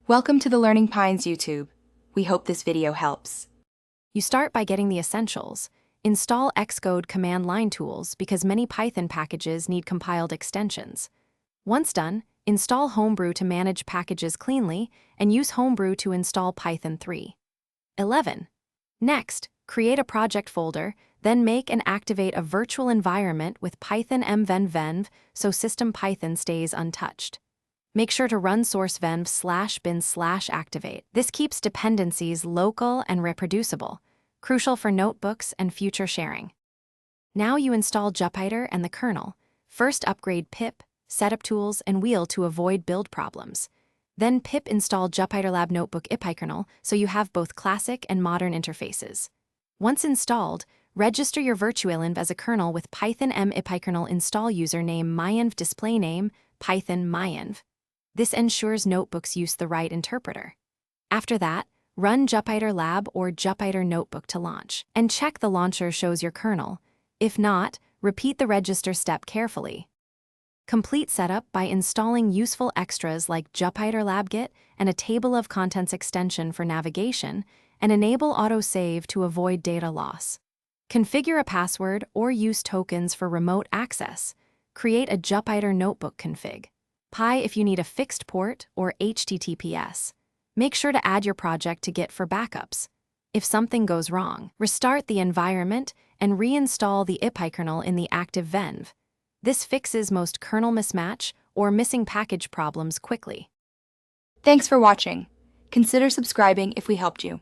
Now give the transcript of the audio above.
Welcome to the Learning Pines YouTube. We hope this video helps. You start by getting the essentials. Install Xcode command line tools because many Python packages need compiled extensions. Once done, install Homebrew to manage packages cleanly and use Homebrew to install Python 3. 11. Next, create a project folder, then make and activate a virtual environment with Python mvenv so system Python stays untouched. Make sure to run source venv/bin/activate. This keeps dependencies local and reproducible, crucial for notebooks and future sharing. Now you install Jupyter and the kernel. First upgrade pip, setup tools, and wheel to avoid build problems. Then pip install Jupyter Lab Notebook ipykernel so you have both classic and modern interfaces. Once installed, register your virtualenv as a kernel with Python m ipykernel install username myenv display name Python myenv. This ensures notebooks use the right interpreter. After that, run Jupyter Lab or Jupyter Notebook to launch, and check the launcher shows your kernel. If not, repeat the register step carefully. Complete setup by installing useful extras like Jupyter LabGit and a table of contents extension for navigation, and enable autosave to avoid data loss. Configure a password or use tokens for remote access. Create a Jupyter Notebook config. Pi if you need a fixed port or HTTPS. Make sure to add your project to Git for backups. If something goes wrong, restart the environment and reinstall the ipykernel in the active venv. This fixes most kernel mismatch or missing package problems quickly. Thanks for watching. Consider subscribing if we helped you.